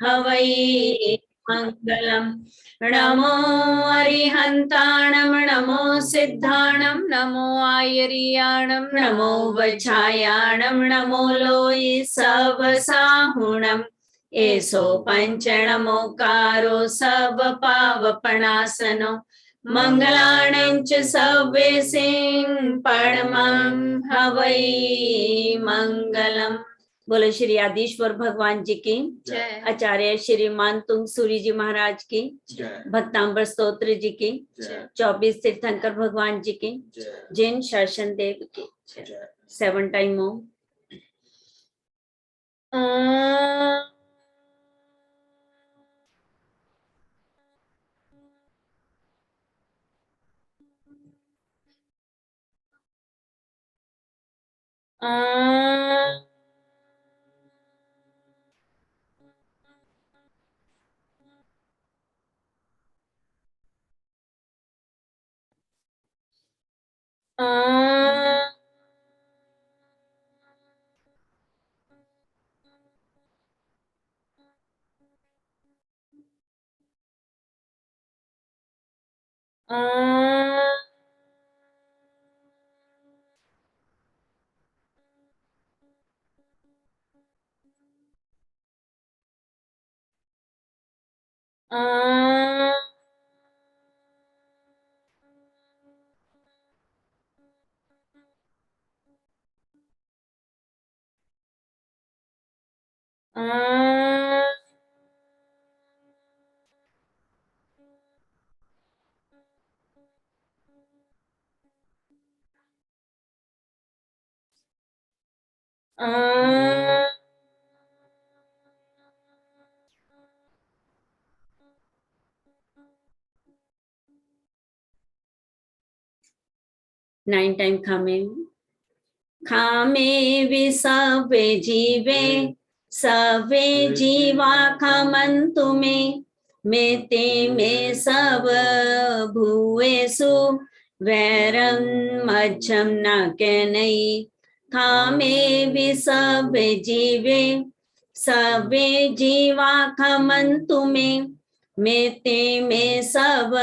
हवै मंगलम। नमो अरिहंताणं नमो सिद्धाणं नमो आयर्याणं नमो वच्छायाणं नमो लोये सवसाहुणम्। एसो पंचणमोकारो सब पावपणासनो मंगलाणं च सव्येसिं परमं हवै मंगलम। बोलो श्री आदिश्वर भगवान जी की जय। आचार्य श्री मानतुंग सूरी जी महाराज की जय। भक्तांबर स्तोत्र जी की जय। 24 तीर्थंकर भगवान जी की जय। जैन शासन देव की जय। 7 टाइम ओम। नाइन टाइम खामे। खामे विसवे जीवे सवे जीवा खामन्तु मे मेते में सब भूएसु वैरं मच्छम न कैनई। खामे विसवे जीवे सवे जीवा खामन्तु मे मेते में सब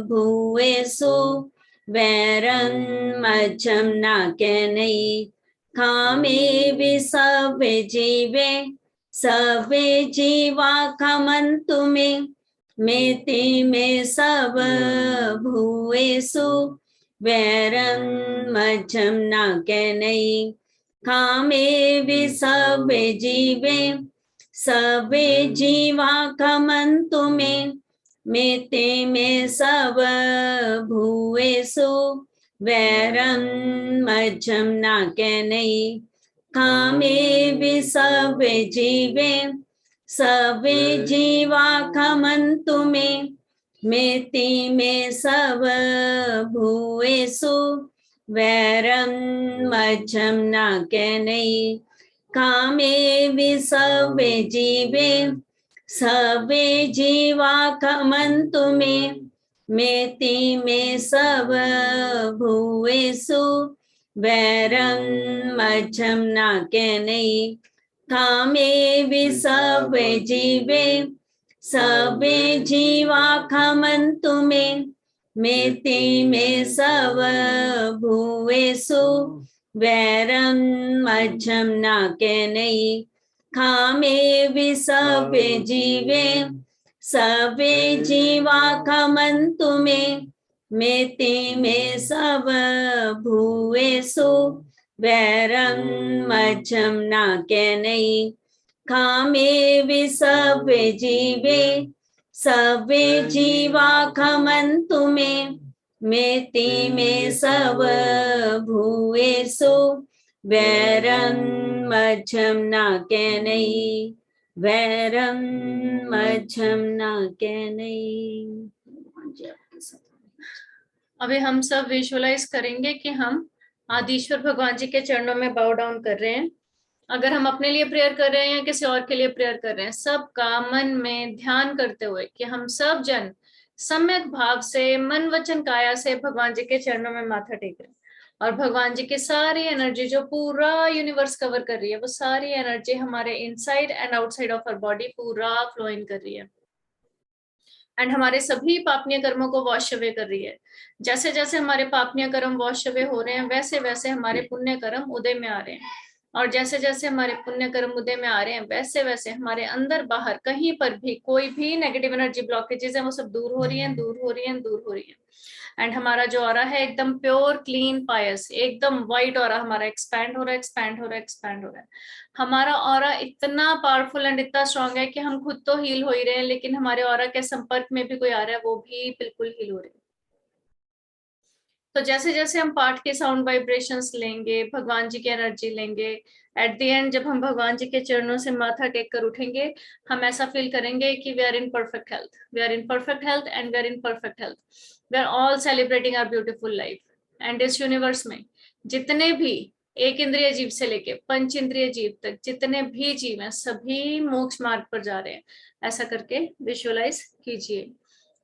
भूएसु वैरं मच्छम न कैनई। खामे विसवे जीवे सवे जीवा खामन्तु मे मेते में सब भूएसु वैरं मच्छम न कैनई। खामे विसवे जीवे सवे जीवा खामन्तु मे मेते में सब भूएसु वैरं मच्छम न कैनई। खामे विसवे जीवे सवे जीवा खामन्तु मे मेते में सब भूएसु वैरं मच्छम न कैनई। खामे विसवे जीवे सवे जीवा खामन्तु मे मेते में सब भूएसु वैरं मच्छम न कैनई। खामे विसवे जीवे सवे जीवा खामन्तु मे मेते में सब भूएसु वैरं मच्छम न कैनई। खामे विसवे जीवे सवे जीवा खामन्तु मे मेते में सब भूएसु वैरं मच्छम न कैनई। खामे विसवे जीवे सवे जीवा खामन्तु मे मेते में सब भूएसु वैरं मच्छम न कैनई। वैरं मच्छम न कैनई। अभी हम सब विजुअलाइज करेंगे कि हम आदिश्वर भगवान जी के चरणों में बाउ डाउन कर रहे हैं। अगर हम अपने लिए प्रेयर कर रहे हैं या किसी और के लिए प्रेयर कर रहे हैं, सबका मन में ध्यान करते हुए कि हम सब जन सम्यक भाव से मन वचन काया से भगवान जी के चरणों में माथा टेक रहे हैं। और भगवान जी की सारी एनर्जी जो पूरा यूनिवर्स कवर कर रही है, वो सारी एनर्जी हमारे inside and outside of our body पूरा फ्लो इन कर रही है एंड हमारे सभी पापनीय कर्मों को वॉश अवे कर रही है। जैसे जैसे हमारे पापनीय कर्म वॉश अवे हो रहे हैं, वैसे वैसे हमारे पुण्य कर्म उदय में आ रहे हैं, और जैसे जैसे हमारे पुण्य कर्म उदय में आ रहे हैं, वैसे वैसे हमारे अंदर बाहर कहीं पर भी कोई भी नेगेटिव एनर्जी ब्लॉकेजेस है, वो सब दूर हो रही है, दूर हो रही है, दूर हो रही है। एंड हमारा जो ऑरा है एकदम प्योर क्लीन पायस, एकदम वाइट ऑरा हमारा एक्सपैंड हो रहा है, एक्सपैंड हो रहा है, एक्सपैंड हो रहा है। हमारा ऑरा इतना पावरफुल एंड इतना स्ट्रांग है कि हम खुद तो हील हो ही रहे हैं, लेकिन हमारे ऑरा के संपर्क में भी कोई आ रहा है, वो भी बिल्कुल हील हो रहे हैं। तो जैसे जैसे हम पाठ के साउंड वाइब्रेशंस लेंगे, भगवान जी की एनर्जी लेंगे, एट द एंड जब हम भगवान जी के चरणों से माथा टेक कर उठेंगे, हम ऐसा फील करेंगे कि we are in perfect health, we are in perfect health and we are in perfect health, we are all celebrating our beautiful life. And इस यूनिवर्स में जितने भी एक इंद्रिय जीव से लेके पंच इंद्रिय जीव तक जितने भी जीव हैं, सभी मोक्ष मार्ग पर जा रहे हैं, ऐसा करके विजुअलाइज कीजिए।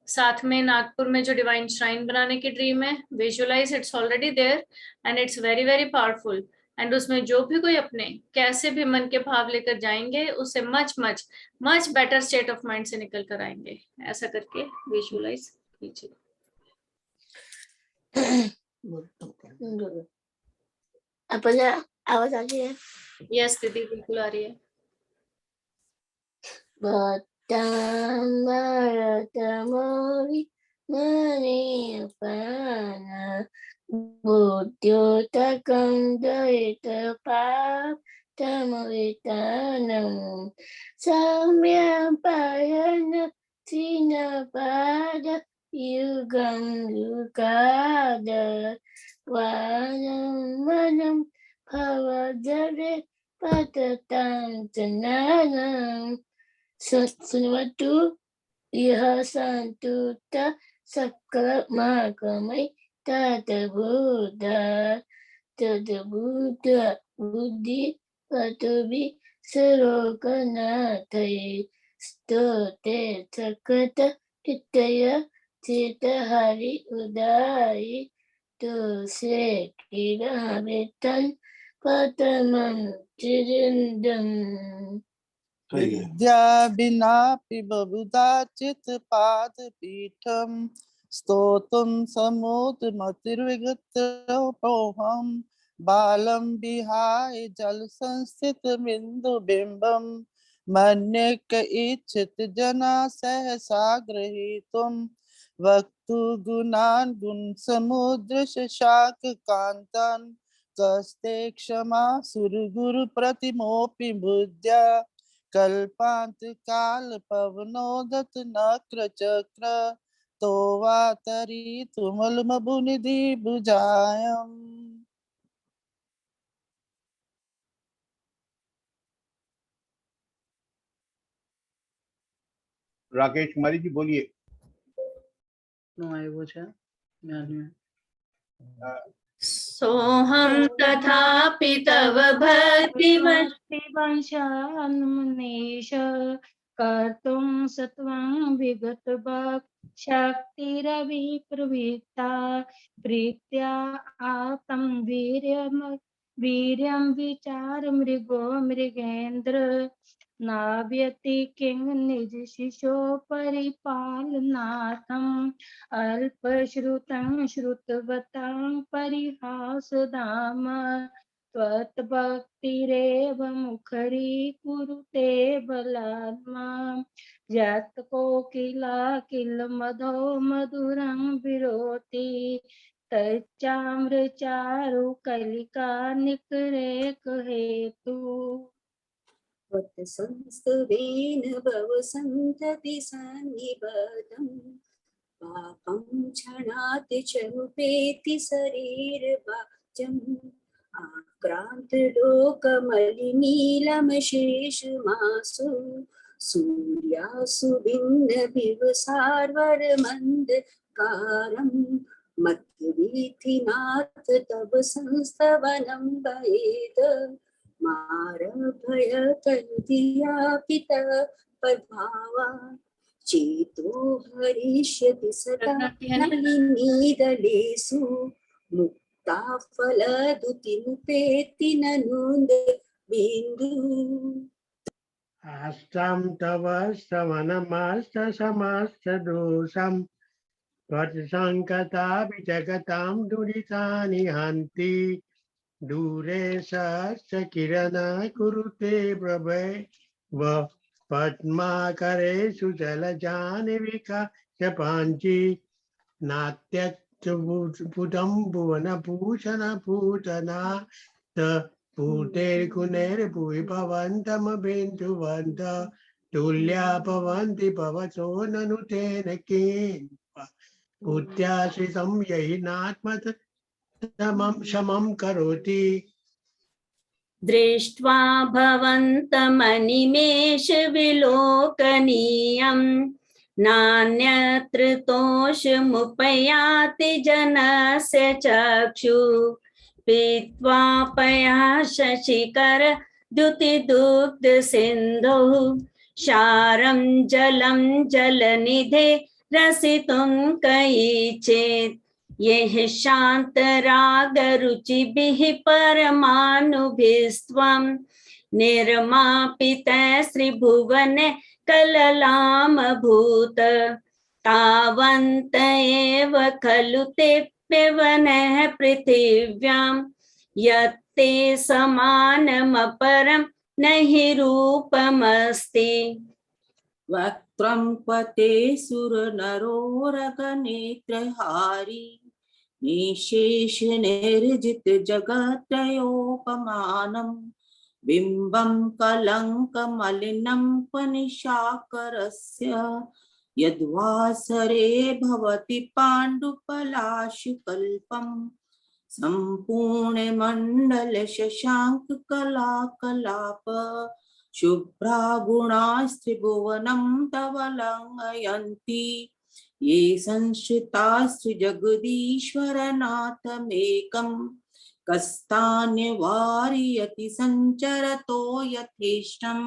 साथ में नागपुर में जो डिवाइन श्राइन बनाने की ड्रीम है, visualise it's already there and it's very very powerful. And उसमें जो भी कोई अपने कैसे भी मन के भाव लेकर जाएंगे, उससे much much much better state of mind से निकल कर आएंगे। ऐसा करके विजुअलाइज कीजिए। अपना आवाज आ रही है? यस दीदी, बिल्कुल आ रही है। Bhattamaratamari Nariyapana Buddhotakam Daitapap Tamaritanam Samyapayana Sinapada Yugam Yugada Vanam Manam Bhavadare Patatam Tananam Sunwatu Iha Santuta Sakala Makamai Tata Buddha Buddhi Patubi Sarokanatai Stote Sakata Titaya Tita Hari Udai Tuse Kiramitan Patamam Tirindam. विद्या बिना पिबुधा चित पाद पीठम स्तोतुम समुद्रमतिर्विगतोऽहं बालम विहाय जल संस्थित बिंदु बिंबम मन्यक इच्छित जना सहसा गृहीतुम वक्तु गुणान् गुण समुद्र शाक कांतन कस्ते क्षमा सुरगुरु प्रतिमोपि बुद्ध्या कल्पांत काल पवनोदत नक्र चक्र तो वातरी तुमल मबुनिधि बुझायम। राकेश कुमारी जी बोलिए। सोहम तथापि तव भक्तिवंशान्मुनीश कर्तुं सत्वं विगत शक्तिरविप्रवृत्ता प्रीत्या आप्तं वीर्यं विचार मृगो मृगेन्द्र नाव्यति किं निज शिशो परिपालनार्थम् अल्पश्रुतं श्रुतवतां परिहासधाम त्वत्भक्तिरेव मुखरी कुरुते बलात्मा यत् कोकिला किल मधो मधुरं विरोति तच्चामृचारु कलिका निकरेक हेतु संस्तवेन भवसन्तति सन्निबद्धं पापं क्षणात् च उपेति शरीरवाचम् आक्रान्तलोकमलिनीलमशेषमासु सूर्यासु भिन्न विवसार्वरमन्धकारं मत्वीथिनाथ तव संस्तवनं भयेद मारभयतनुदियापिता पद्भावा चेतो हरिष्यति सदा नलिनीदलेषु ताफलदुतिमुपेति ननून्द बिन्दु अस्तं तव श्रवणमास्तसमस्तदोषं त्वत्सङ्कतापि जगतां दुरितानि हन्ति दूरे सहस्र किरणा कुरुते प्रभव पद्माकरेषु जलजानि विकासपाञ्चि नात्यच्युतं भुवनभूषणपूतना पूतेर्गुणैर्भुवि भवन्तमभिन्धुवन्त तुल्या भवन्ति भवतो ननु तेन किं बुद्ध्याश्रितं यहि नात्मतमं शमं करोति दृष्ट्वा भवन्तमनिमेष विलोकनीयम् नान्यत्र तोषमुपयाति जनस्य चक्षु पीत्वा पया शशिकर द्युतिदुग्ध सिन्धुः क्षारं जलं जलनिधे रसितुं कयिचेत् यः शान्तरागरुचिभिः परमानुभिस्त्वं निर्मापितस्त्रिभुवने कललामभूत तावन्त एव खलु ते पिबनः पृथिव्यां यत्ते समानमपरं न हि रूपमस्ति वक्त्रं पते सुरनरोरगनेत्रहारी निशेष निर्जित जगत्रयोपमानं बिम्बं कलङ्कमलिनं पनिशाकरस्य यद्वासरे भवति पाण्डुपलाशकल्पं सम्पूर्णमण्डल शशाङ्ककलाकलाप शुभ्रा गुणास्त्रिभुवनं तव लङ्घयन्ति ये संश्रितास्त्रिजगदीश्वरनाथमेकं कस्तान्यवारयति सञ्चरतो यथेष्टम्।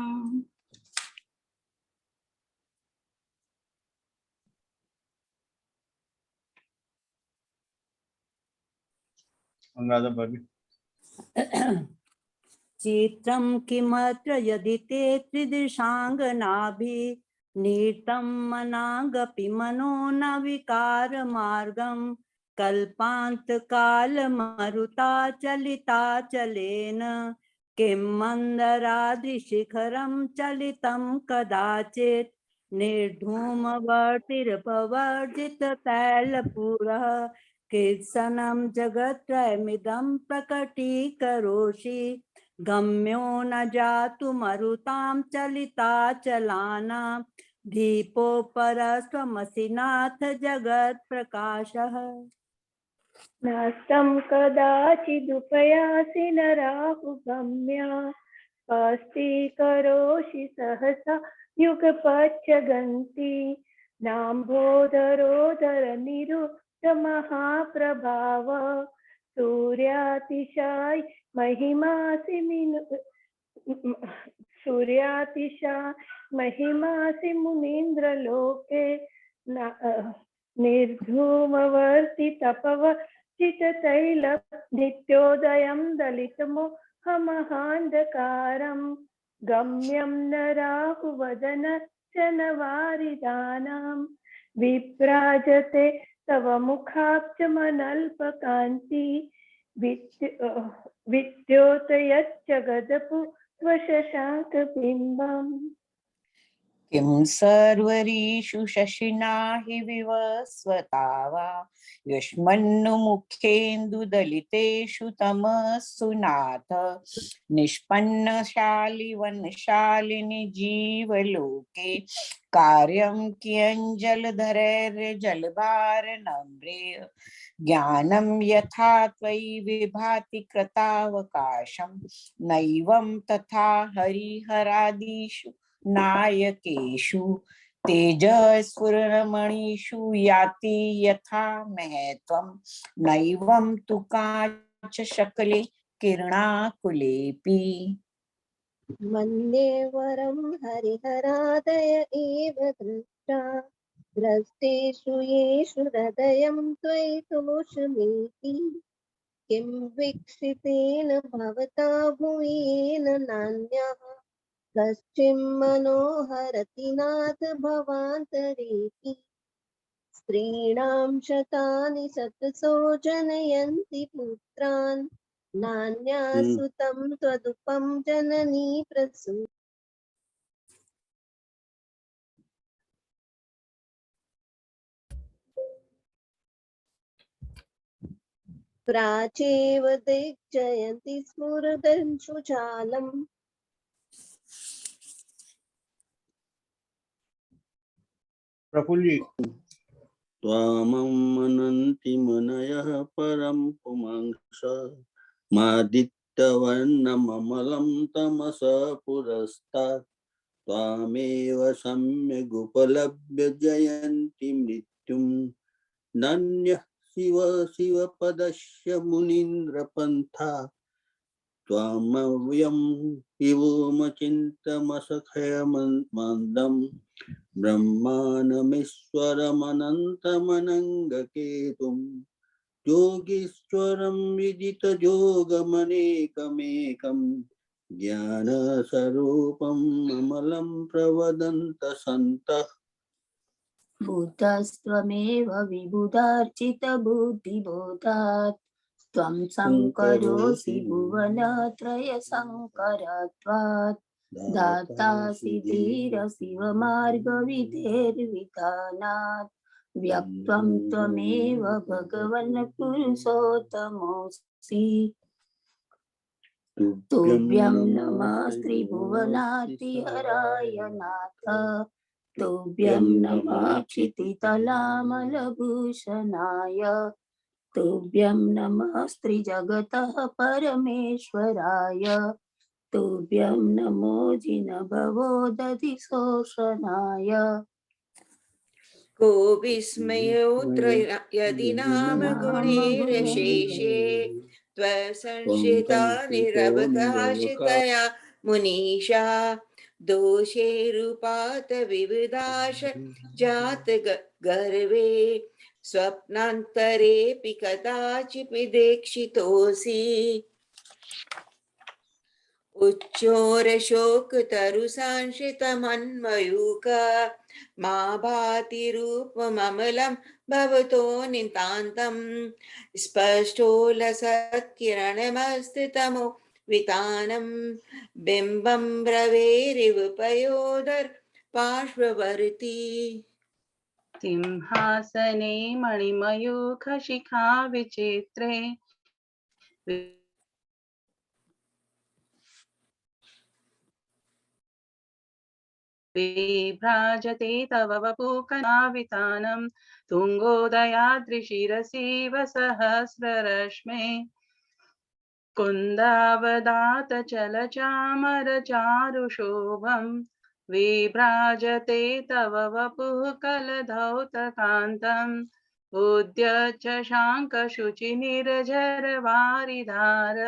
अनुराधा भाभी। चित्रं किमत्र यदि ते त्रिदृशाङ्गनाभिः नीतं मनागपि मनो न विकारमार्गं कल्पान्तकालमरुता चलिताचलेन किं मन्दराद्रिशिखरं चलितं कदाचित् निर्धूमवर्तिर्भवर्जिततैलपुरः कित्सनं जगत्त्रयमिदं प्रकटीकरोषि गम्यो न जातु मरुतां चलिताचलानां दीपोपरस्त्वमसि नाथ जगत्प्रकाशः नास्तं कदाचिदुपयासि न राहुगम्या स्पष्टीकरोषि सहसा युगपच्यगन्ति नाम्भोदरोदर निरुद्धमहाप्रभाव सूर्यातिशाय महिमासि मुनीन्द्रलोके निर्धूमवर्ति तपवर्जिततैल नित्योदयं दलितमोहमहान्धकारं गम्यं न राहुवदनश्चनवारिदानां विभ्राजते तव मुखाब्जमनल्पकान्ति विद्योतयच्चगदपुष्पशशाङ्कबिम्बम् किं सर्वरीषु शशिना हि विवस्वता वा युष्मन्नुमुखेन्दुदलितेषु तमस्सु नाथ निष्पन्नशालिवनशालिनि जीवलोके कार्यं कियञ्जलधरैर्जलभारनम्रे ज्ञानं यथा त्वयि विभाति कृतावकाशं नैवं तथा हरिहरादिषु नायकेषु तेजस्फुरमणिषु याति यथा महत्वं नैवं तु काच शकले किरणाकुलेऽपि मन्ये वरं हरिहरादय एव दृष्टा द्रष्टेषु येषु हृदयं त्वयि तोषमीति किं वीक्षितेन भवता भुवेन नान्यः कश्चिन्मनोहरति नाथ भवान्तरेऽपि स्त्रीणां शतानि शतशो जनयन्ति पुत्रान् नान्यासुतं त्वदुपं जननी प्रसूति प्राचेव दिग्जयन्ति स्फुरदंशुचालम् प्रफुल्ल जी त्वामं मनन्ति मुनयः परं पुमांस मादित्यवर्णममलं तमसः पुरस्तात् त्वामेव सम्यगुपलभ्य जयन्ति मृत्युं नान्यः शिव शिवपदस्य मुनीन्द्रपन्था त्वामव्यं विभुमचिन्तमसखयमन्दं ब्रह्माणमीश्वरमनन्तमनङ्गकेतुं योगीश्वरं विदितयोगमनेकमेकं ज्ञानस्वरूपम् अमलं प्रवदन्तः बुद्धस्त्वमेव विबुधार्चितबुद्धिबोधात् त्वं शङ्करोऽसि भुवनत्रयशङ्करत्वात् दातासि धीरशिवमार्गविधेर्विधानात् व्यक्त्वं त्वमेव भगवन् पुरुषोत्तमोऽसि तुभ्यं नमः त्रिभुवनातिहराय नाथ तुभ्यं नमः क्षितितलामलभूषणाय तुभ्यं नमः स्त्रीजगतः परमेश्वराय तुभ्यं नमो जिनभवोदधिशोषणाय को विस्मयोऽत्र यदि नाम गुणैरशेषे त्वसंश्रिता निरवकाशितया मुनीषा दोषैरुपात विविधाश जात गर्वे स्वप्नान्तरेऽपि कदाचिदेक्षितोऽसि उच्चोरशोकतरुसांश्रितमन्मयूक मा भाति रूपममलं भवतो नितान्तं स्पष्टोलसत्किरणमस्तितमो वितानं बिम्बं ब्रवेरिव पयोदर पार्श्ववर्ती सिंहासने मणिमयूखशिखा विचित्रे विभ्राजते तव वपुकनावितानं तुङ्गोदयाद्रिशिरसीव सहस्ररश्मे कुन्दावदातचलचामरचारुशोभं विभ्राजते तव वपुः कलधौतकान्तम् उद्यच्च शाङ्कशुचिनिर्झरवारिधार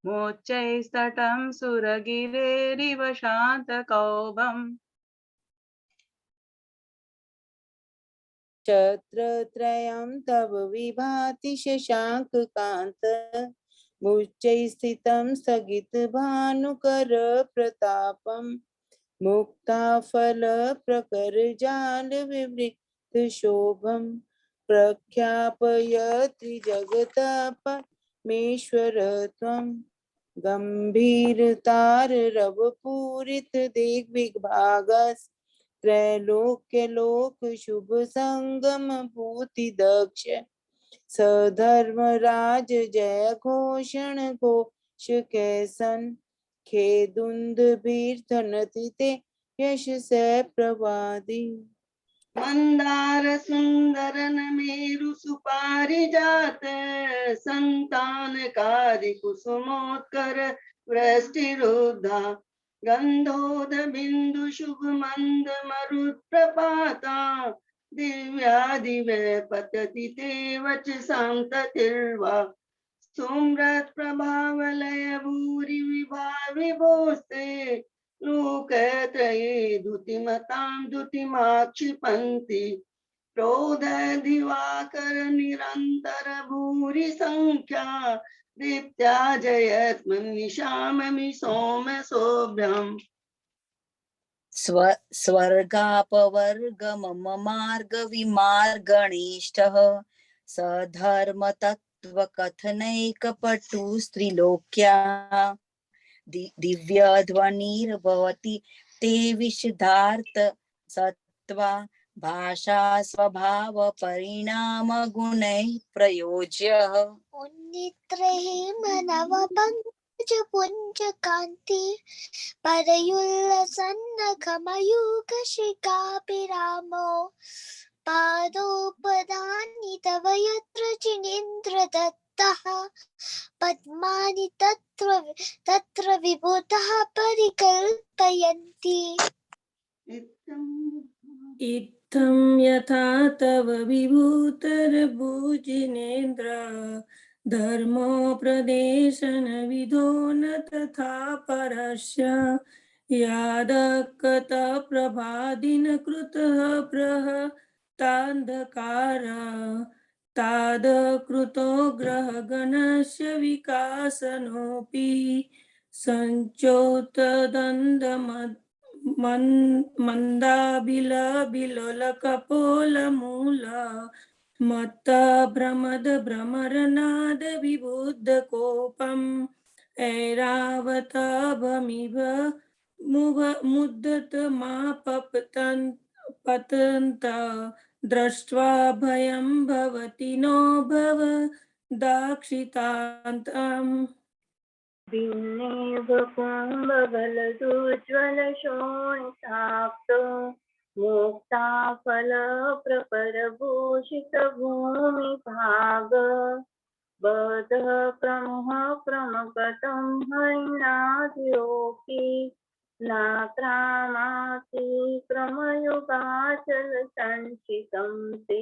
मोच्चैस्तटं सुरगिरेरिव शान्तकौभम् छत्रत्रयं तव विभाति शशाङ्ककान्त मुच्चैः स्थितं स्थगितभानुकर प्रतापं मुक्ताफलप्रकरजालविवृतशोभं प्रख्यापयति जगतपरमेश्वर त्वं गम्भीरताररवपूरितदिग्विभागस् त्रैलोक्यलोक शुभ संगम भूति दक्ष सधर्मराज जय घोषण घोष कैसन खेदुंद बीर्थनतिते यश से प्रवादी मंदार सुंदरन मेरु सुपारिजात संतानकारी कुसुमोत्कर वृष्टिरुद्धा गंधोद बिंदु शुभ मंद मरुत् प्रपाता दिव्यादिव्य पतति ते वच संततिर्वा सुम्रत प्रभावलय भूरि विभाविभोस्ते लोकत्रये द्युतिमतां द्युतिमाक्षिपन्ति क्रोध दिवाकर निरंतर भूरि संख्या दीप्त्या जयत्मनिशाममि सोम सोभ्यम् स्वर्गापवर्गमम मार्ग विमार्गणिष्ठः सधर्म तत्व कथनैकपटु स्त्रीलोक्या दिव्य ध्वनिर्भवति ते विशदार्थ सत्वा भाषा स्वभाव परिणाम गुणैः प्रयोज्य उन्नित्रैः मनव पंकज पुंज कांति परयुल्लसन्नखमयूख शिखाभिरामो पादोपदानि तव यत्र जिनेन्द्र दत्तः पद्मानि तत्र विभूतः परिकल्पयन्ति इत्थं यथा तव विभूतिर्भुजिनेन्द्र धर्मोपदेशनविधो न तथा परस्य यादकतप्रभादिनकृतः प्रहतान्धकार तादकृतो ग्रहगणस्य विकासनोऽपि सञ्चोतदन्दमद् मंदाबिलबिलोलकपोलमूल मत्त भ्रमद भ्रमरनाद विबुद्ध कोपम ऐरावतभमिव मुद्दत पतन्त दृष्ट्वा भयं भवति नो भव दाक्षितान्तम् भिन्नेभकुम्भबलदुज्ज्वलशोणिताप्तो मुक्ताफलप्रपरभूषितभूमिभाग बधः प्रमुह प्रमगतं हरिणाधिरोऽपि नात्रामासि क्रमयुगाचलसञ्चितं ते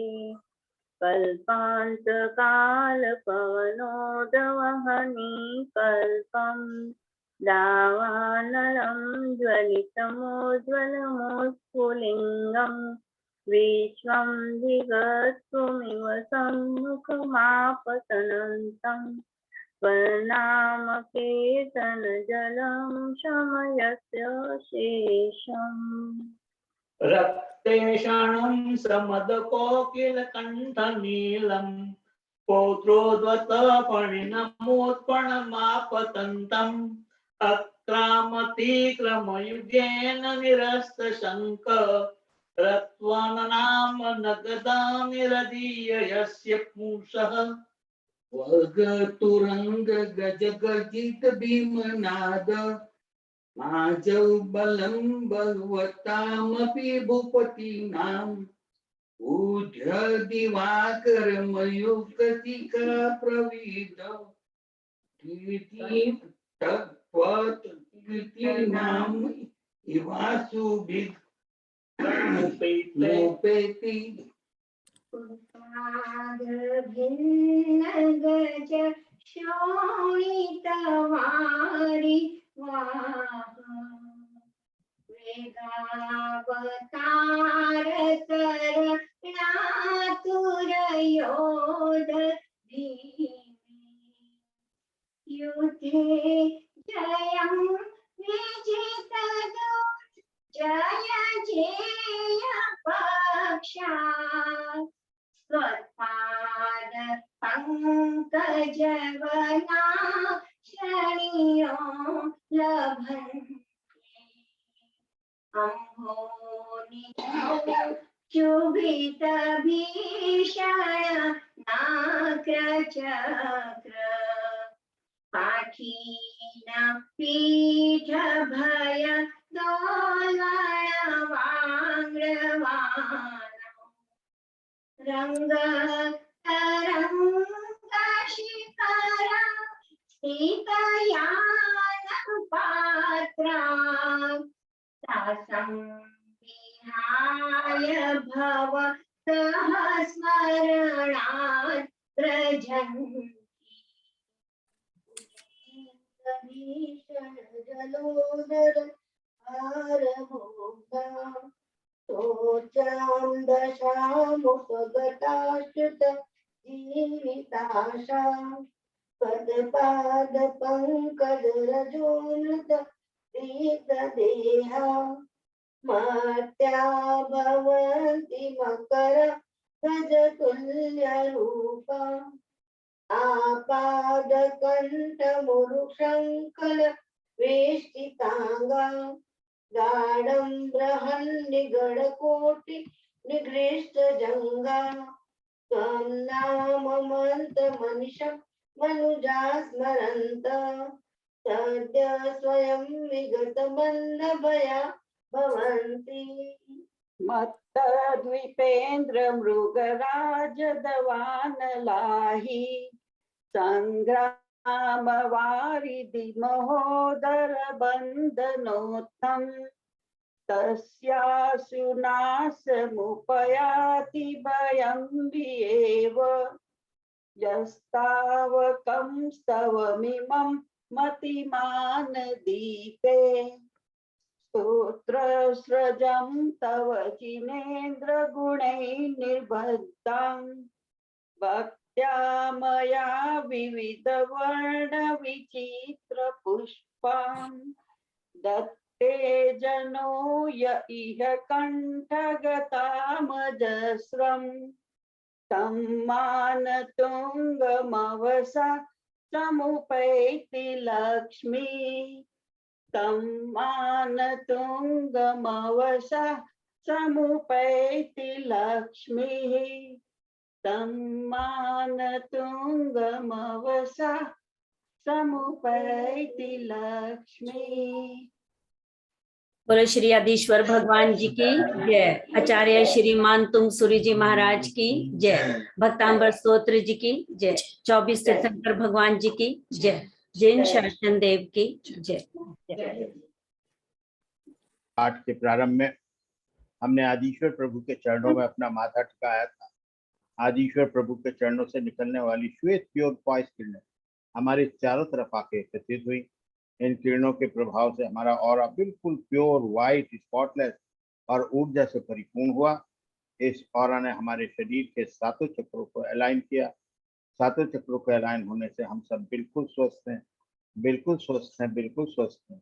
कल्पान्तकालपवनोदवहनी कल्पम् दावानलं ज्वलितमोज्ज्वलमोत्फुल्लिङ्गं विश्वं दिगत्पुमिव सम्मुखमापतनन्तं प्रणामकीर्तनजलं शमयस्य शेषम् रक्तेषणं समदकोकिलकण्ठनीलं पौत्रोद्वतफणिनमोत्पणमापतन्तम् अक्रामतीक्रमयुगेन निरस्तशङ्क रत्वाननाम नगदा निरदीय यस्य पुंसः वर्गतुरङ्ग गजगर्जित भीमनाद आजौ बलं भगवतामपि भूपतीनाम् ऊढ्य दिवाकर मयूखटिका प्रवीद कीर्तिनाम इवासुभिः नोपेति भिन्न गज शोणितवारि वेगावतार तरणातुरयोध युद्धे जयं विजितदो जय जय पक्षा स्वपाद पंकजवना शनियो लभन्ते क्षुभित भीषण नाक्रचक्र पाठीन पीठ भय दोलवांग्रवाण रंग तरंग शिखर स्थितयान पात्रा तासं विहाय भव सह स्मरणात् व्रजन्ति भीषण जलोदर आरभोगा तो शोचान्दशामुपगताश्रुत जीविताशा पदपाद पंकज रजोनृत प्रीतदेहा मर्त्या भवन्ति मकर गजतुल्यरूपा आपादकण्ठमुरुशङ्कल वेष्टिताङ्गा गाढं बृहन्निगडकोटि निगृष्टजङ्गा त्वं नाम मन्त्रमनिशं मनुजा स्मरन्त सद्य स्वयं विगतबन्धभया भवन्ति मत्तद्विपेन्द्र मृगराज दवानलाहि संग्राम वारिधि महोदर बन्धनोत्थम तस्यासुनासमुपयाति भयं विएव यस्तावकं स्तवमिमं मतिमान दीपे स्तोत्रस्रजं तव जिनेन्द्र गुणैः निर्बद्धं भक्त्या मया विविध वर्ण विचित्र पुष्पं दत्ते जनो य इह कण्ठगतामजस्रं तं मानतुङ्गमवसा समुपैति लक्ष्मी तं मानतुङ्गमवसा समुपैति लक्ष्मीः तं मानतुङ्गमवसा समुपैति लक्ष्मी। बोलो श्री आदिश्वर भगवान जी की जय। आचार्य श्री मानतुंग सूरी जी महाराज की जय। भक्तांबर स्तोत्र जी की जय। 24 तीर्थंकर भगवान जी की जय। जैन शासन देव की जय। पाठ के प्रारंभ में हमने आदिश्वर प्रभु के चरणों में अपना माथा टिकाया था। आदिश्वर प्रभु के चरणों से निकलने वाली श्वेत प्योर पॉइस किरणें हमारे चारों तरफ आके एकत्रित हुई। इन किरणों के प्रभाव से हमारा ऑरा बिल्कुल प्योर वाइट स्पॉटलेस और ऊर्जा से परिपूर्ण हुआ। इस ऑरा ने हमारे शरीर के सातों चक्रों को अलाइन किया। सातों चक्रों के अलाइन होने से हम सब बिल्कुल स्वस्थ हैं, बिल्कुल स्वस्थ हैं, बिल्कुल स्वस्थ हैं।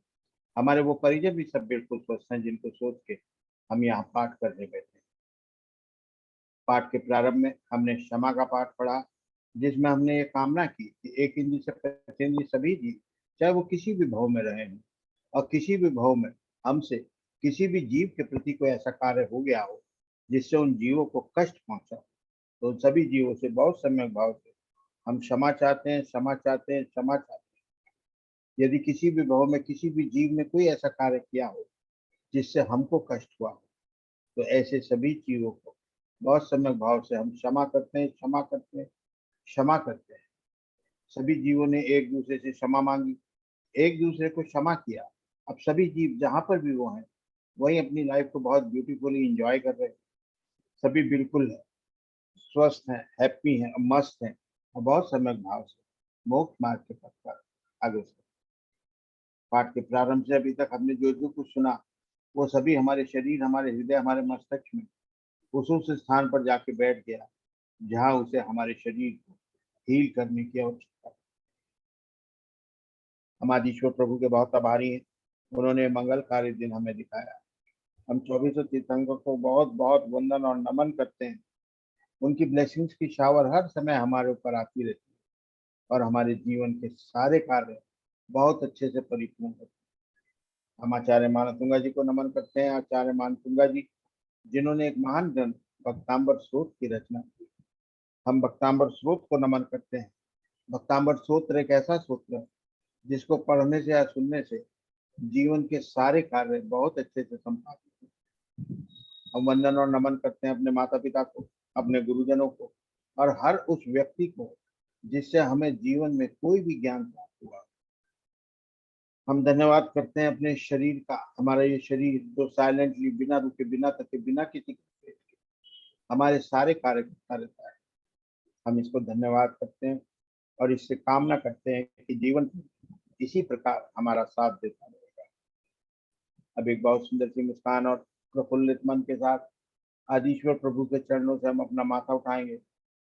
हमारे वो परिजन भी सब बिल्कुल स्वस्थ हैं जिनको सोच के हम यहाँ पाठ करने बैठे। पाठ के प्रारंभ में हमने क्षमा का पाठ पढ़ा, जिसमें हमने ये कामना की कि एक इंद्रिय से प्रतिन्द्रिय सभी जीव चाहे वो किसी भी भाव में रहे हैं और किसी भी भाव में हमसे किसी भी जीव के प्रति कोई ऐसा कार्य हो गया हो जिससे उन जीवों को कष्ट पहुंचा, तो उन सभी जीवों से बहुत सम्यक भाव से हम क्षमा चाहते हैं, क्षमा चाहते हैं, क्षमा चाहते हैं। यदि किसी भी भाव में किसी भी जीव ने कोई ऐसा कार्य किया हो जिससे हमको कष्ट हुआ हो, तो ऐसे सभी जीवों को बहुत सम्यक भाव से हम क्षमा करते हैं, क्षमा करते हैं, क्षमा करते हैं। सभी जीवों ने एक दूसरे से क्षमा मांगी, एक दूसरे को क्षमा किया। अब सभी जीव जहाँ पर भी वो हैं वही अपनी लाइफ को बहुत ब्यूटीफुली एंजॉय कर रहे हैं। सभी बिल्कुल स्वस्थ हैं, हैप्पी हैं, मस्त हैं और बहुत सम्यक भाव से मोक्ष मार्ग के पथ पर अग्रसर। पाठ के प्रारंभ से अभी तक हमने जो जो कुछ सुना वो सभी हमारे शरीर, हमारे हृदय, हमारे मस्तिष्क में उस स्थान पर जाके बैठ गया जहाँ उसे हमारे शरीर को हील करने की आवश्यकता है। हम आदिश्वर प्रभु के बहुत आभारी हैं, उन्होंने मंगलकारी दिन हमें दिखाया। हम 24 तीर्थंकर को बहुत बहुत वंदन और नमन करते हैं। उनकी ब्लेसिंग्स की शावर हर समय हमारे ऊपर आती रहती है और हमारे जीवन के सारे कार्य बहुत अच्छे से परिपूर्ण होते हैं। हम आचार्य मानतुंगा जी को नमन करते हैं। आचार्य मानतुंगा जी जिन्होंने एक महान ग्रंथ भक्तांबर स्तोत्र की रचना की, हम भक्तांबर स्तोत्र को नमन करते हैं। भक्तांबर स्तोत्र एक ऐसा स्तोत्र है जिसको पढ़ने से या सुनने से जीवन के सारे कार्य बहुत अच्छे से संपादित होते हैं। हम वंदन और नमन करते हैं अपने माता पिता को, अपने गुरुजनों को और हर उस व्यक्ति को जिससे हमें जीवन में कोई भी ज्ञान प्राप्त हुआ। हम धन्यवाद करते हैं अपने शरीर का, हमारा ये शरीर जो साइलेंटली बिना रुके, बिना थके, बिना किसी के हमारे सारे कार्य करता रहता है। हम इसको धन्यवाद करते हैं और इससे कामना करते हैं कि जीवन इसी प्रकार हमारा साथ देता रहेगा। अब एक बहुत सुंदर सी मुस्कान और प्रफुल्लित मन के साथ आदिश्वर प्रभु के चरणों से हम अपना माथा उठाएंगे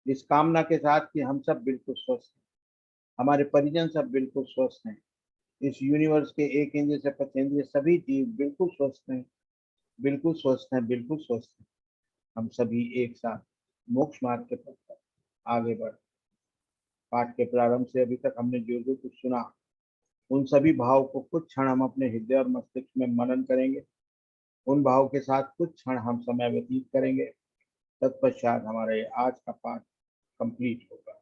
इस कामना के साथ कि हम सब बिल्कुल स्वस्थ हैं, हमारे परिजन सब बिल्कुल स्वस्थ हैं, इस यूनिवर्स के एक इंद्रिय से 5 इंद्रिय सभी जीव बिल्कुल स्वस्थ हैं, बिल्कुल स्वस्थ हैं, बिल्कुल स्वस्थ हैं। हम सभी एक साथ मोक्ष मार्ग के पथ पर आगे बढ़। पाठ के प्रारंभ से अभी तक हमने जो जो कुछ सुना उन सभी भाव को कुछ क्षण हम अपने हृदय और मस्तिष्क में मनन करेंगे। उन भाव के साथ कुछ क्षण हम समय व्यतीत करेंगे। तत्पश्चात हमारा ये आज का पाठ कंप्लीट होगा।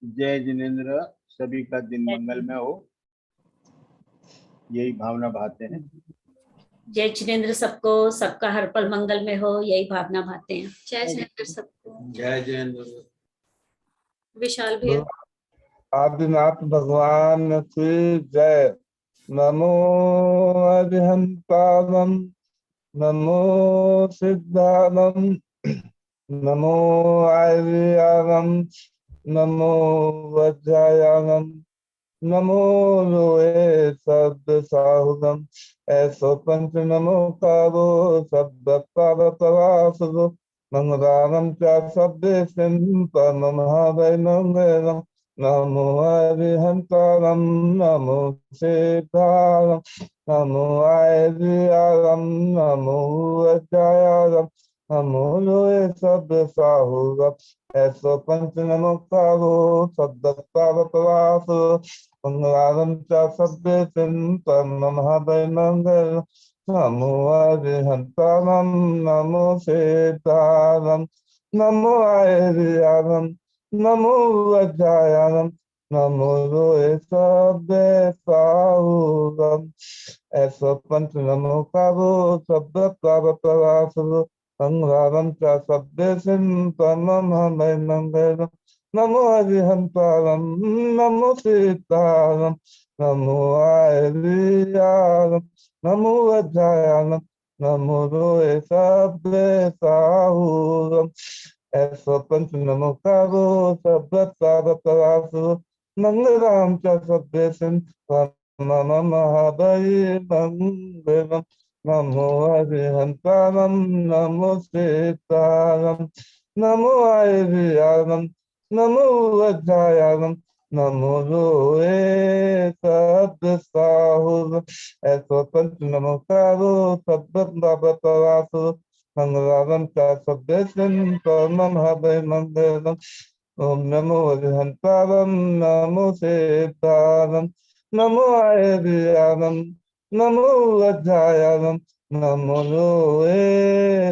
जय जिनेन्द्र, सभी का दिन मंगलमय हो, यही भावना भाते हैं। जय जिनेन्द्र, सबको सबका हर पल मंगल में हो, यही भावना भाते हैं। जय जिनेन्द्र सबको। जय जिनेन्द्र। विशाल भैया। आदिनाथ भगवान की जय। नमो अरिहंतारम, नमो सिद्धारम, नमो आर्यारम, नमो वज्रायारम, नमो लोए शब्द साहुरम। ऐसो पंच नमो कारो शब्द पावसुरो मंगलारम च शब्द सिंपम महावै मंगलम। नमो अरिहंतारम, नमो सिद्धारम, नमो आर्यारम, नमो वज्रायारम, नमो लोए शब्द साहुरम। ऐसो पंच नमो कारो शब्द पावसुरो मंगलारम च शब्द सिंपम महावै मंगलम। नमो अरिहंतारम, नमो सिद्धारम, नमो आर्यारम, नमो वज्रायारम, नमो लोए शब्द साहुरम। ऐसो पंच नमो कारो शब्द पावसुरो मंगलारम च शब्द सिंपम महावै मंगलम। नमो अरिहंतारम, नमो सीतारम, नमो आर्यारम, नमो वज्रायारम, नमो लोए शब्द साहुरम। ऐसो पंच नमो कारो शब्द पावसुरो मंगलारम च शब्द सिंपम महावै मंगलम। नमो अरिहंतारम, नमो सीतारम, नमो आर्यारम, नमो वज्रायारम, नमो लोए शब्द साहुरम। ऐसो पंच नमो कारो शब्द पावसुरो मंगलारम च शब्द सिंपम महावै मंगलम। ओम नमो अरिहंतारम, नमो सीतारम, नमो आर्यारम, नमो वज्रायारम, नमो लोए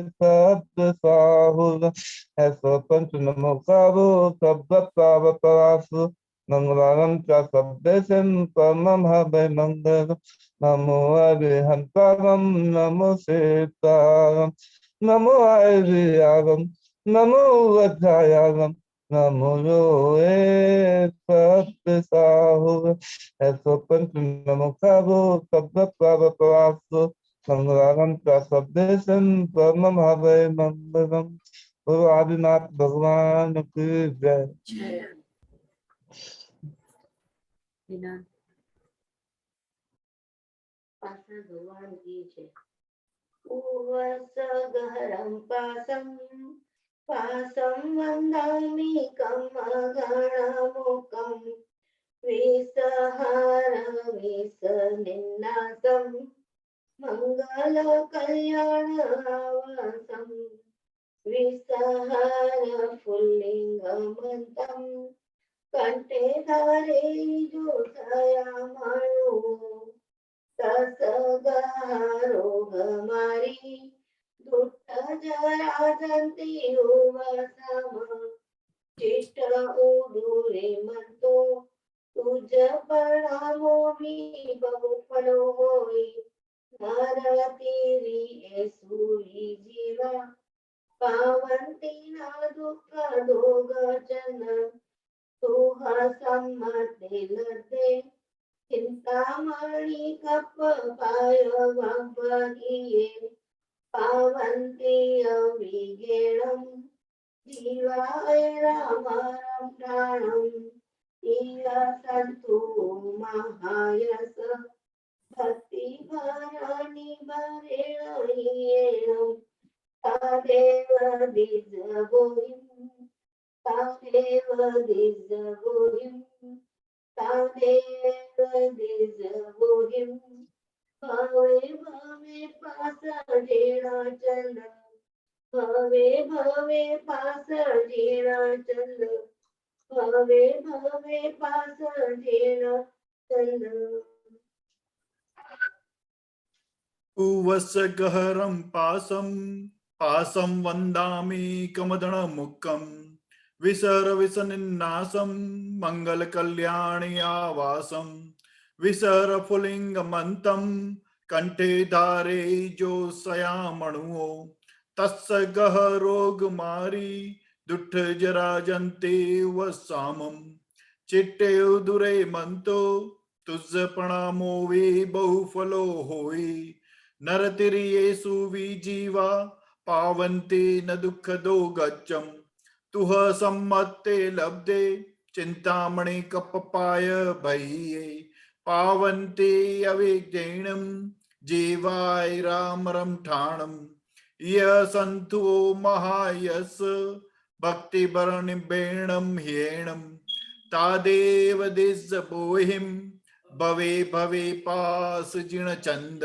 शब्द साहुरम। ऐसो पंच नमो कारो शब्द पावसुरो मंगलारम च शब्द सिंपम महावै मंगलम। नमो अरिहंतारम, नमो सीतारम, नमो आर्यारम, नमो वज्रायारम, नमो लोए शब्द साहुरम। ऐसो पंच नमो कारो शब्द पावसुरो मंगलारम च शब्द सिंपम महावै मंगलम। गुरु आदिनाथ भगवान की जय। पासा भगवान की जय। उवसगहरं पासं पासं वन्दामि कमगणमुखं विसहर विसनिन्नासं मङ्गलकल्याणावसं विसहर पुल्लिङ्गमन्तं कंठे धारे जोतयामानो तसगहरोगमारी दुट्ट जराजंती उवसम चिट्ट उडुरे मंतो तुझ प्रणामो मी बहुफलो होई नरतीरी एसुरी जीवा पावंती दुःख दोगजन तुह सम्मति लदे चिंतामणि कप पाय वबहिये पावन्ति अविगेणं जीवाय रामरं प्राणम् इह सन्तु महायस भक्ति भराणि भरेण तादेव दिजगोहिं तादेव दिजगोहिं तादेव दिजगोहिं भवे भवे पासरेणाचल भवे भवे पासरेणाचल भवे भवे पासरेणाचल उवसगहरं पासं पासं वन्दामि कमदणमुक्कं विसरविसनिन्नासं मङ्गलकल्याणि आवासं विसरफुलिङ्गमन्तं कंठे धारे जो सयामणुओ तस्य गहरोगमारी दुष्ट जराजन्ते वसामं चिट्टे उदुरे मंतो तुझ प्रणामो वे बहुफलो होई नरतिरियेषु विजीवा पावन्ते न दुःख दो गच्छम तुह सम्मते लब्धे चिंतामणि कपपाय भय्ये पावन्ते अवेक्षेणं जीवाय रामरं ठाणम् य सन्तु महायस भक्ति भरणिबेणं ह्येणं तादेव दिस बोहिं भवे भवे पास जिण चंद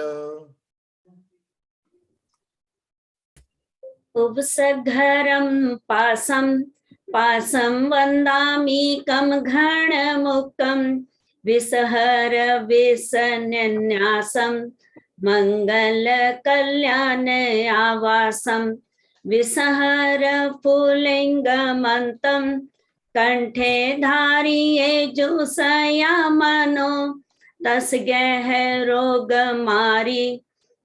उपसघरं पासं पासं वन्दामि कं घणमुक्तं विसहर विसन्यासं मंगल कल्याण आवासं विसहर पुलिंगमन्तं कंठे धारिये जुसया मनो तस गह रोग मारी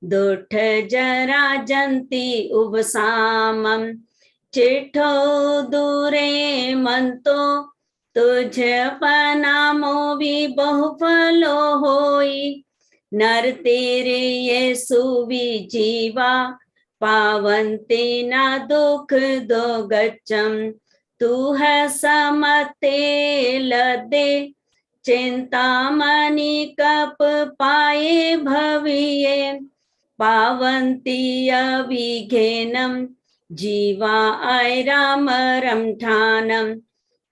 दुठ जरा जंती उबसामं चिठो दूरे मंतो तुझ पनामो भी बहुफलो होई नर तेरे येसु जीवा पावन्ते ना दुख दो गच्छम तू है समते लदे चिंतामणि कप पाए भविये पावन्ति अविघेनम जीवा आय रामरं ठाणम्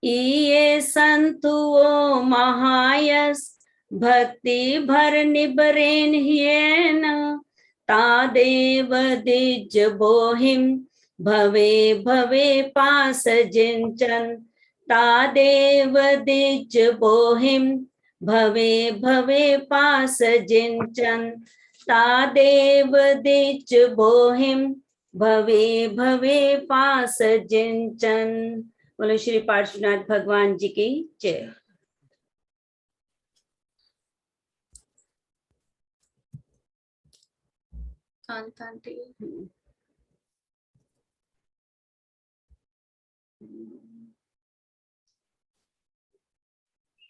इये सन्तुओ महायस भक्ति भर निबरेन ह्येन तादेव दिज बोहिं भवे भवे पास जिंचन तादेव दिज बोहिं भवे भवे पास जिंचन तादेव दिज बोहिं भवे भवे पास जिंचन। बोलो श्री पार्श्वनाथ भगवान जी की जय। कांतांटी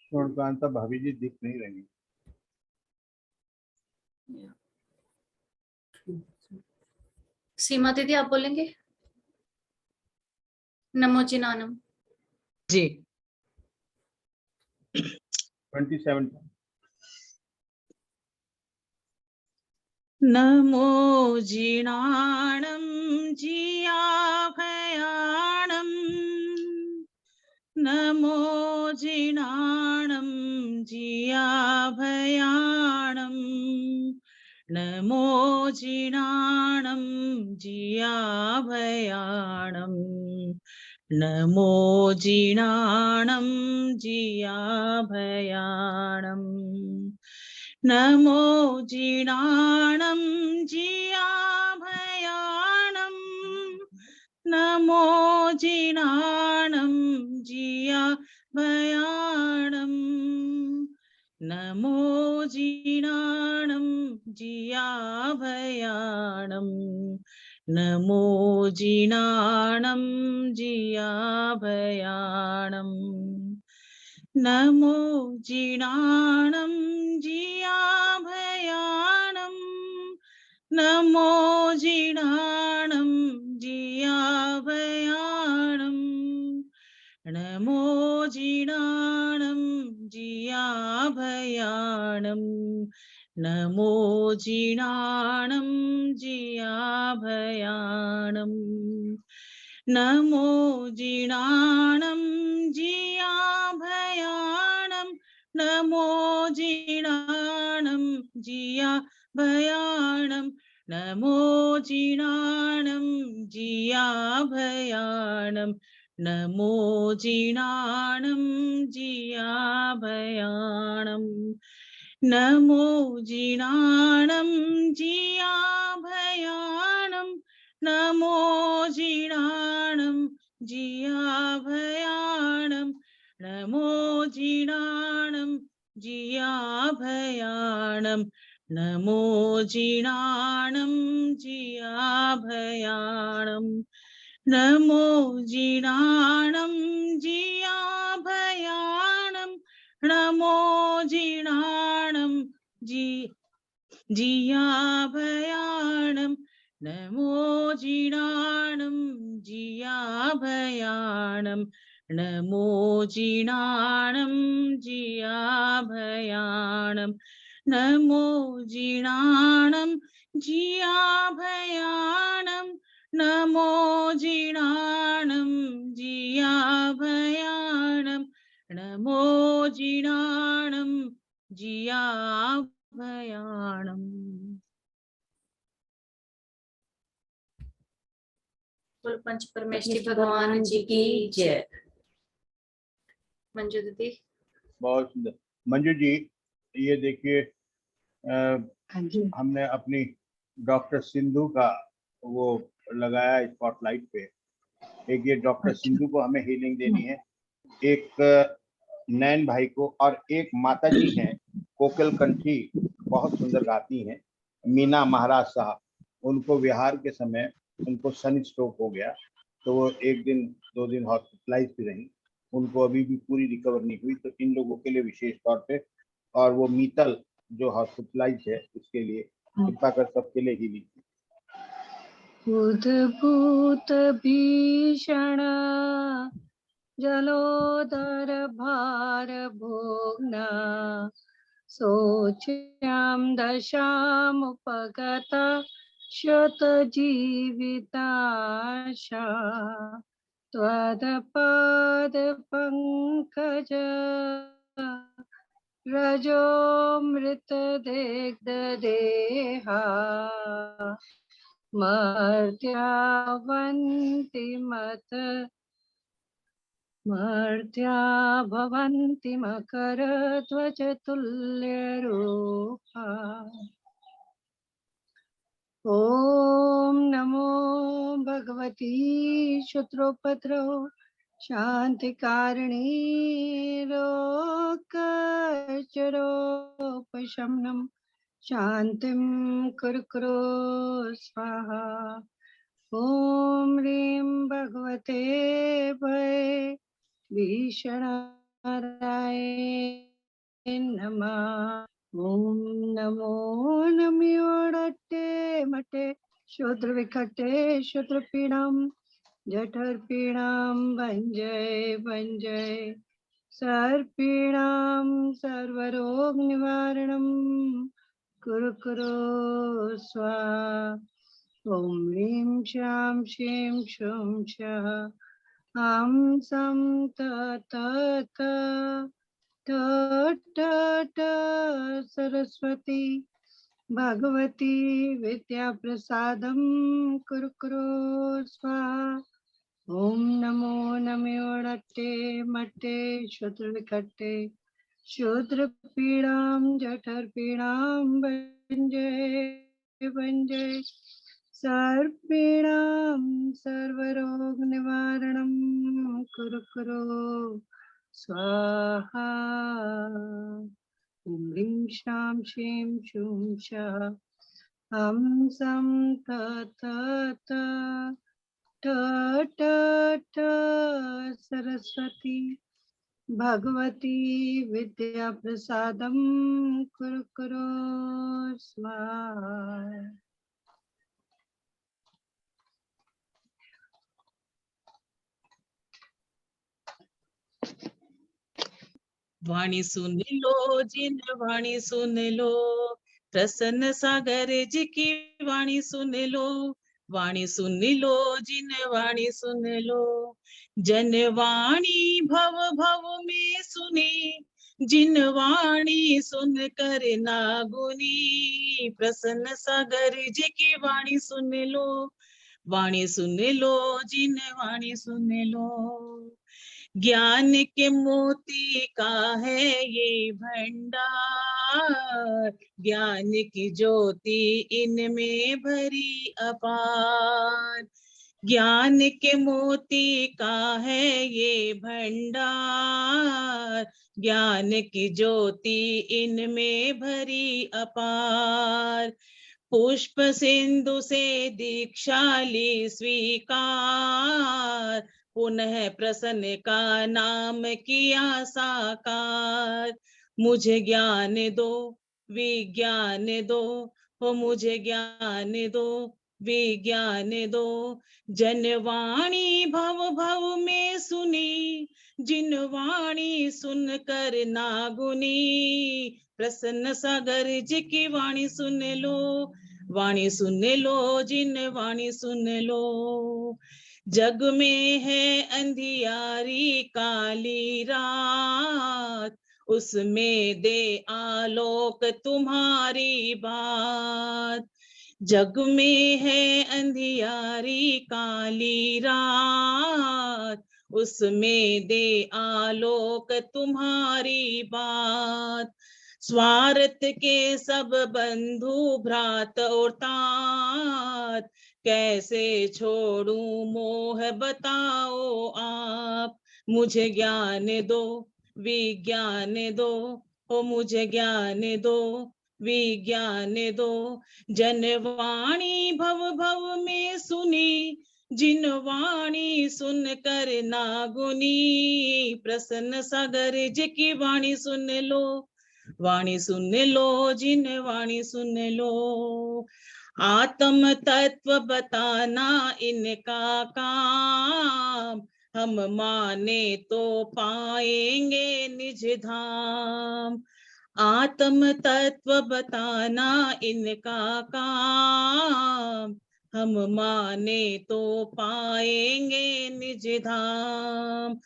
स्वर्णकांता भाभी जी दिख नहीं रही। सीमा दीदी आप बोलेंगे। नमो जिनानम जी 27 नमो जिनाणं जियाभयाणं नमो जिनाणं जियाभयाणं नमो जिनाणं जियाभयाणं नमो जिनाणं जियाभयाणं नमो जिनाणं जियाभयाणं नमो जिनाणं जियाभयाणं नमो जिनाणं जियाभयाणं नमो जिनाणं जियाभयाणं नमो जिनाणं जियाभयाणं नमो जिनाणं जियाभयाणं नमो जिनाणं जियाभयाणं नमो जिनाणं जियाभयाणं नमो जिनाणं जियाभयाणं नमो जिनाणं जियाभयाणं नमो जिनाणं जियाभयाणं नमो जिनाणं जियाभयाणं नमो जिनाणं जियाभयाणं नमो जिनाणं जियाभयाणं नमो जिनाणं जियाभयाणं नमो जिनाणं जियाभयाणं नमो जिनाणं जियाभयाणं नमो जिनाणं जियाभयाणं नमो जिनाणं जियाभयाणं नमो जिनाणं जियाभयाणं नमो जिनाणं जियाभयाणं नमो जिनाणं जियाभयाणं नमो जिनाणं जियाभयाणं। बोल पंच परमेष्ठी भगवान जी की जय। मंजू दीदी। बहुत सुंदर। मंजू जी, ये देखिए हमने अपनी डॉक्टर सिंधु का वो लगाया स्पॉटलाइट पे। एक ये डॉक्टर सिंधु को हमें हीलिंग देनी है, एक नैन भाई को, और एक माता जी हैं कोकिल कंठी, बहुत सुंदर गाती हैं, मीना महाराज साहब। उनको विहार के समय उनको सन स्ट्रोक हो गया, तो वो 1 दिन 2 दिन हॉस्पिटलाइज भी रही, उनको अभी भी पूरी रिकवर नहीं हुई। तो इन लोगों के लिए विशेष तौर पे, और वो मीतल जो हॉस्पिटलाइज है उसके लिए कृपा कर सबके लिए हीलिंग। उद्भूत भीषण जलोदर भार भोग्ना सोच्यां दशामुपगता शतजीविताशा त्वदपाद पंकज रजोमृतदेग्धदेहा मर्त्या भवन्ति मकरध्वजतुल्यरूपा। ॐ नमो भगवती शत्रुपद्रो शान्तिकारिणी लोकचरोपशमनं शान्तिं कुरु स्वाहा। ॐ ह्रीं भगवते भय भीषणाराय नमः। ॐ नमो नम्योडट्टे मटे शूद्र विकटे शूद्रपीडां जठरपीडां भञ्जय भञ्जय सर्पीडां सर्वरोग निवारणं कुरु स्वाहा। ॐ ह्रीं श्यां श्रीं श्रूं शः ं सं त सरस्वती भगवती विद्या प्रसादं कुरु स्वाहा। ॐ नमो नम्योडट्टे मट्टे शूद्रविकट्टे शूद्रपीडां जठरपीडां भञ्जय भञ्जय सर्पीडां सर्वरोग निवारणं कुरु स्वाहा। ॐ ह्रीं श्यां श्रीं शूं शः हम सम त ट ट सरस्वती भगवती विद्या प्रसादम कुरु कुरु स्वाहा। वाणी सुन लो जिन वाणी सुन लो, प्रसन्न सागर जी की वाणी सुन लो। वाणी सुन लो जिन वाणी सुन लो, जनवाणी भव भव में सुनी, जिन वाणी सुन कर नागुनी। प्रसन्न सागर जी की वाणी सुन लो, वाणी सुन लो जिन वाणी सुन लो। ज्ञान के मोती का है ये भंडार, ज्ञान की ज्योति इनमें भरी अपार। ज्ञान के मोती का है ये भंडार, ज्ञान की ज्योति इनमें भरी अपार। पुष्प सिंधु से दीक्षा ली स्वीकार, पुनः प्रसन्न का नाम किया साकार। मुझे ज्ञान दो विज्ञान दो, हो मुझे ज्ञान दो विज्ञान दो। जनवाणी भव भव में सुनी, जिन वाणी सुन कर नागुनी। प्रसन्न सागर जी की वाणी सुन लो, वाणी सुन लो जिन वाणी सुन लो। जग में है अंधियारी काली रात, उसमें दे आलोक तुम्हारी बात। जग में है अंधियारी काली रात, उसमें दे आलोक तुम्हारी बात। स्वार्थ के सब बंधु भ्रात और तात, कैसे छोड़ूं मोह बताओ आप। मुझे ज्ञान दो विज्ञान दो, हो मुझे ज्ञान दो विज्ञान दो। जनवाणी भव भव में सुनी, जिन वाणी सुन कर नागुनी। प्रसन्न सागर जी की वाणी सुन लो, वाणी सुन लो जिन वाणी सुन लो। आत्म तत्व बताना इनका काम, हम माने तो पाएंगे निज धाम। आत्म तत्व बताना इनका काम, हम माने तो पाएंगे निज धाम।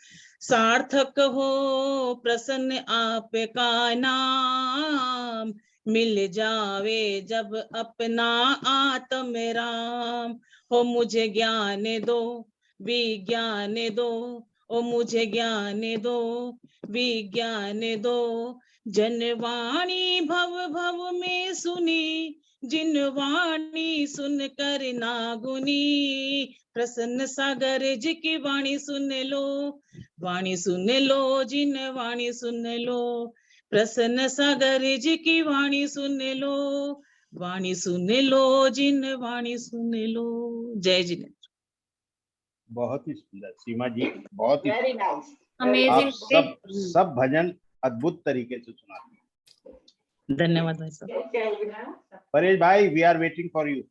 सार्थक हो प्रसन्न आपका नाम, मिल जावे जब अपना आत्म राम। हो मुझे ज्ञान दो विज्ञान दो, ओ मुझे ज्ञान दो विज्ञान दो। जनवाणी भव भव में सुनी, जिन वाणी सुन कर नागुनी। प्रसन्न सागर जी की वाणी सुन लो, वाणी सुन लो जिन वाणी सुन लो। प्रसन्न सागर जी की वाणी सुन लो, वाणी सुन लो जिन वाणी सुन लो। जय जिनेन्द्र। बहुत ही सुंदर सीमा जी, बहुत ही वेरी नाइस, आप सब भजन अद्भुत तरीके से सुनाते हैं। धन्यवाद भाई साहब। परेश भाई, we are waiting for you.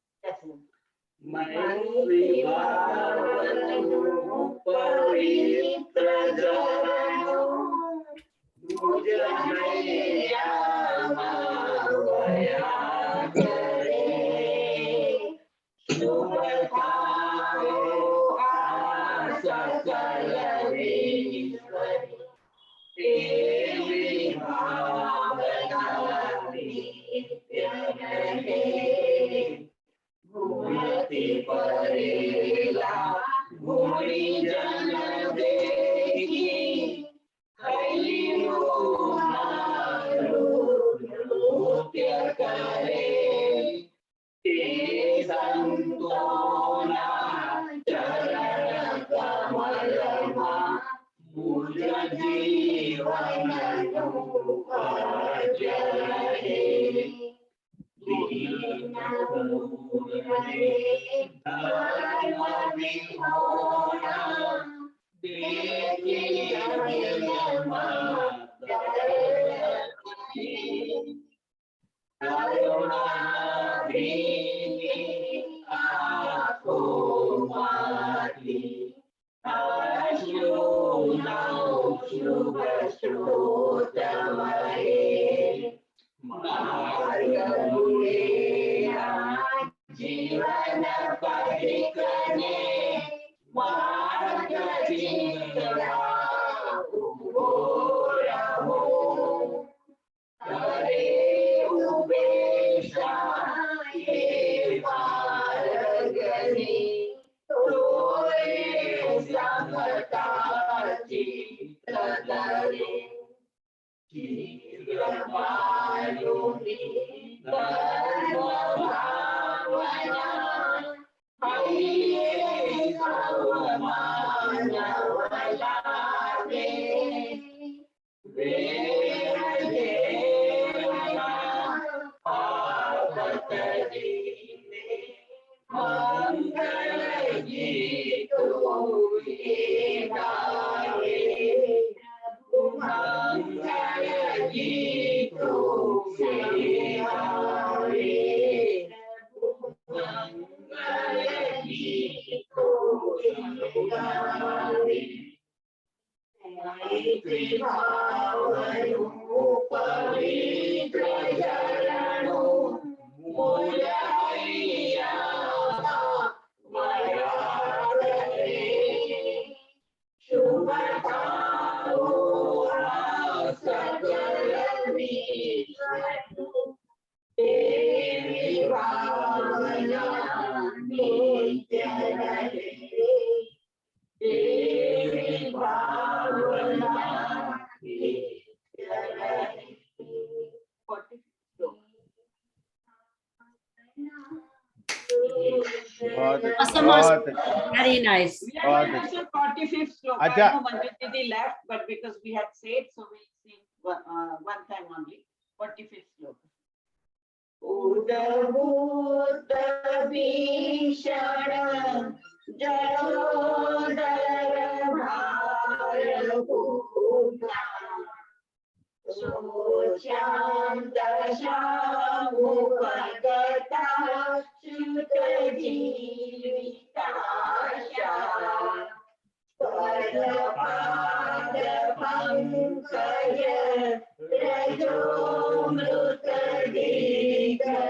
जीवन परिकने मार्ग जीवना उभोरहो करे उबेशाये मार्गने तोरे समता चित्तधरे कीर्तमायुनि धर्म भावना हरिये सर्वमानवलागे वेद देवना पार्वतीने मंगल गीतो गावे मंगल गीतो गावे मंगल गीतो गावे मैत्री भावनु पवित्र चरणो मोलैया मया करे शुभताओ सकल विश्व देवी भावना नित्य रहे देवी भावना नित्य रहे। Very nice. We are going to 45th sloka. I know Manjit Didi left, but because we had said, so we'll sing one time only. 45th sloka. उदभूत भीषण जलोदर भारभूता शोचान्त शामुपगता श्रुत जीविताशा पदपाद पंकज रजो मृत दीर्घगेहा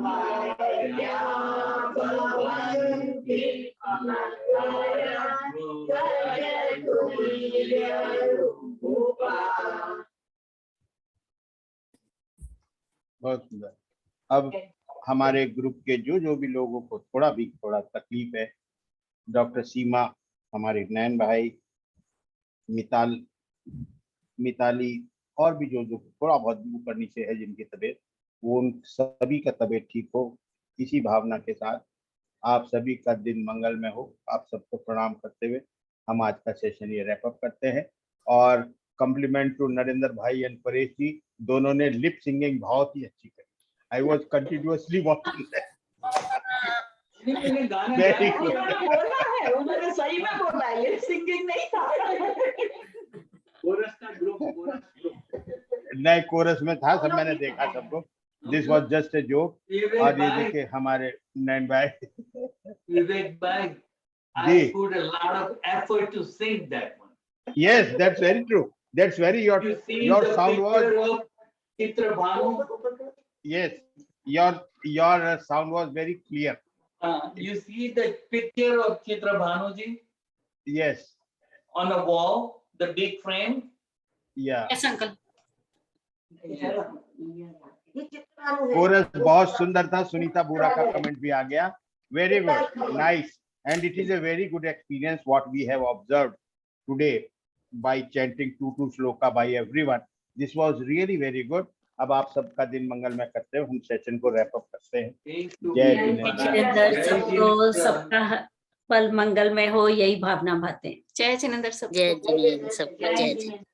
माया भवन्ति अमरा गजतुल्य रूपा। बहुत सुंदर। अब हमारे ग्रुप के जो भी लोगों को थोड़ा तकलीफ है, डॉक्टर सीमा, हमारे नैन भाई, मिताली और भी जो थोड़ा बहुत ऊपर नीचे है जिनकी तबीयत, वो उन सभी का तबीयत ठीक हो, इसी भावना के साथ आप सभी का दिन मंगलमय हो। आप सबको प्रणाम करते हुए हम आज का सेशन ये रैप अप करते हैं। और कम्प्लीमेंट टू नरेंद्र भाई एंड परेश जी, दोनों ने लिप सिंगिंग बहुत ही अच्छी करी। I was continuously watching that. Very good. बोला है, उन्होंने सही में बोला है, लिप सिंगिंग नहीं था। कोरस का ग्रुप नहीं, कोरस में था, सब मैंने देखा सबको। This was just a joke. और ये देखिए हमारे नैन भाई विवेक भाई, I put a lot of effort to sing that one. Yes, that's very true. That's very your sound was Chitra Bhanu. Yes, your sound was very clear. You see the picture of Chitra Bhanu ji? Yes. On a wall, the big frame. Yeah. Yes, uncle. Chorus बहुत सुंदर था। सुनीता बोरा का comment भी आ गया। Very good, nice, and it is a very good experience what we have observed today by chanting 2 shloka by everyone. This was really very good. अब आप सबका दिन मंगलमय करते हैं, हम सेशन को रैप अप करते हैं। जय जिनेंद्र। सबको सबका पल मंगलमय हो, यही भावना भाते हैं। जय जिनेंद्र सबको। जय जिनेंद्र सबको। जय जिनेंद्र।